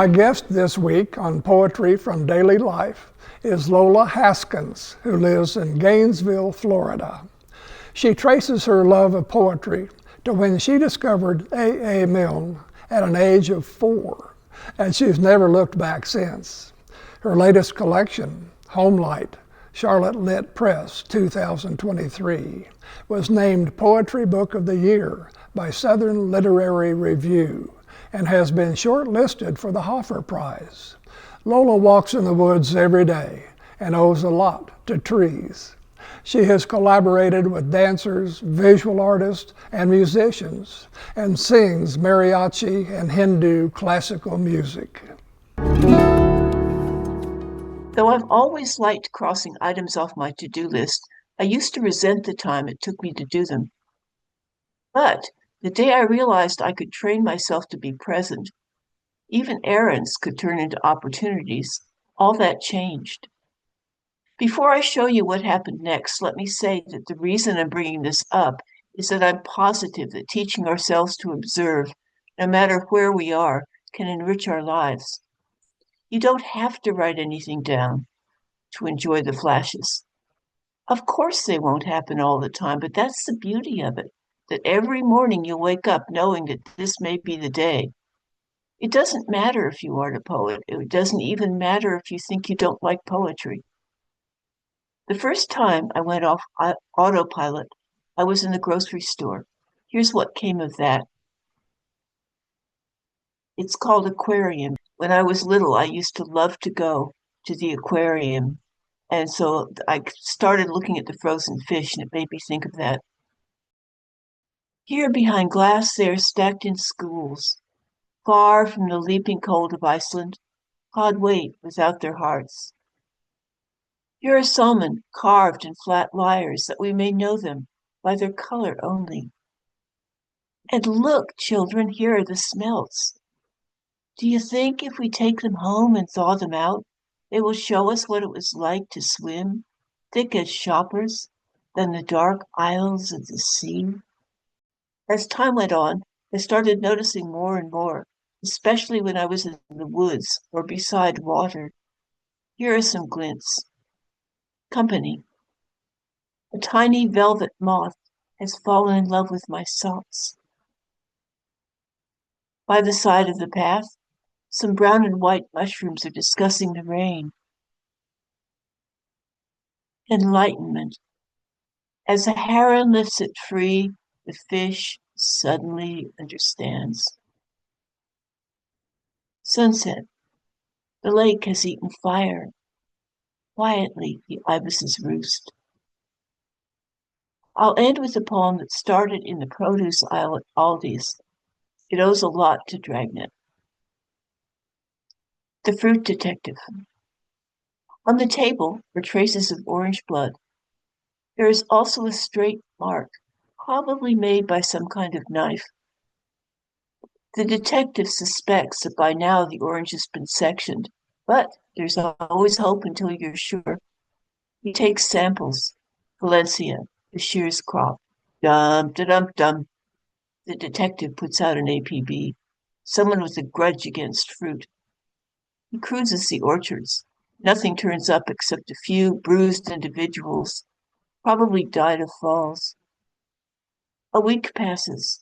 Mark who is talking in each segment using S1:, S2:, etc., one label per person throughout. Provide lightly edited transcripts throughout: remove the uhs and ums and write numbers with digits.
S1: My guest this week on Poetry from Daily Life is Lola Haskins, who lives in Gainesville, Florida. She traces her love of poetry to when she discovered A. A. Milne at an age of 4, and she's never looked back since. Her latest collection, Homelight, Charlotte Lit Press, 2023, was named Poetry Book of the Year by Southern Literary Review and has been shortlisted for the Hoffer Prize. Lola walks in the woods every day and owes a lot to trees. She has collaborated with dancers, visual artists, and musicians, and sings mariachi and Hindu classical music.
S2: Though I've always liked crossing items off my to-do list, I used to resent the time it took me to do them. But the day I realized I could train myself to be present, even errands could turn into opportunities. All that changed. Before I show you what happened next, let me say that the reason I'm bringing this up is that I'm positive that teaching ourselves to observe, no matter where we are, can enrich our lives. You don't have to write anything down to enjoy the flashes. Of course they won't happen all the time, but that's the beauty of it, that every morning you'll wake up knowing that this may be the day. It doesn't matter if you aren't a poet. It doesn't even matter if you think you don't like poetry. The first time I went off autopilot, I was in the grocery store. Here's what came of that. It's called aquarium. When I was little, I used to love to go to the aquarium. And so I started looking at the frozen fish, and it made me think of that. Here behind glass, they are stacked in schools, far from the leaping cold of Iceland, hard wait without their hearts. Here are salmon carved in flat lyres, that we may know them by their color only. And look, children, here are the smelts. Do you think if we take them home and thaw them out, they will show us what it was like to swim, thick as shoppers, than the dark isles of the sea? As time went on, I started noticing more and more, especially when I was in the woods or beside water. Here are some glints. Company. A tiny velvet moth has fallen in love with my socks. By the side of the path, some brown and white mushrooms are discussing the rain. Enlightenment. As a heron lifts it free, the fish suddenly understands. Sunset. The lake has eaten fire. Quietly, the ibises roost. I'll end with a poem that started in the produce aisle at Aldi's. It owes a lot to Dragnet. The Fruit Detective. On the table are traces of orange blood. There is also a straight mark, probably made by some kind of knife. The detective suspects that by now the orange has been sectioned, but there's always hope until you're sure. He takes samples. Valencia, the shears crop. Dum-da-dum-dum. The detective puts out an APB. Someone with a grudge against fruit. He cruises the orchards. Nothing turns up except a few bruised individuals, probably died of falls. A week passes.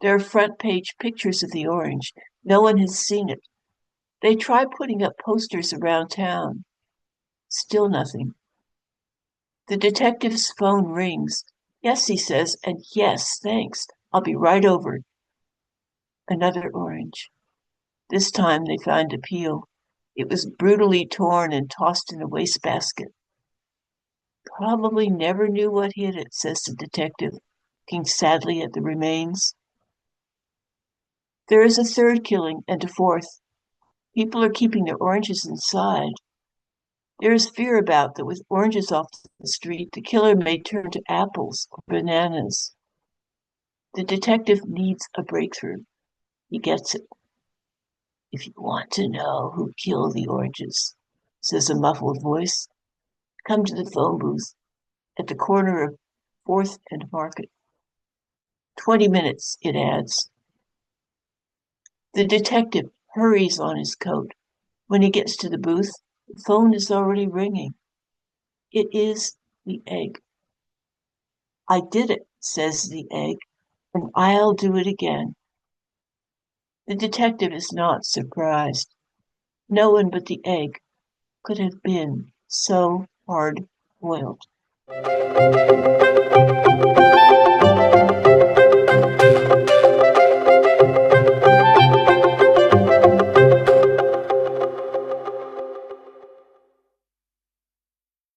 S2: There are front-page pictures of the orange. No one has seen it. They try putting up posters around town. Still nothing. The detective's phone rings. Yes, he says, and yes, thanks. I'll be right over. Another orange. This time they find a peel. It was brutally torn and tossed in a wastebasket. Probably never knew what hit it, says the detective, looking sadly at the remains. There is a third killing and a fourth. People are keeping their oranges inside. There is fear about that with oranges off the street, the killer may turn to apples or bananas. The detective needs a breakthrough. He gets it. If you want to know who killed the oranges, says a muffled voice, come to the phone booth at the corner of 4th and Market. 20 minutes, it adds. The detective hurries on his coat. When he gets to the booth, the phone is already ringing. It is the egg. I did it, says the egg, and I'll do it again. The detective is not surprised. No one but the egg could have been so hard-boiled.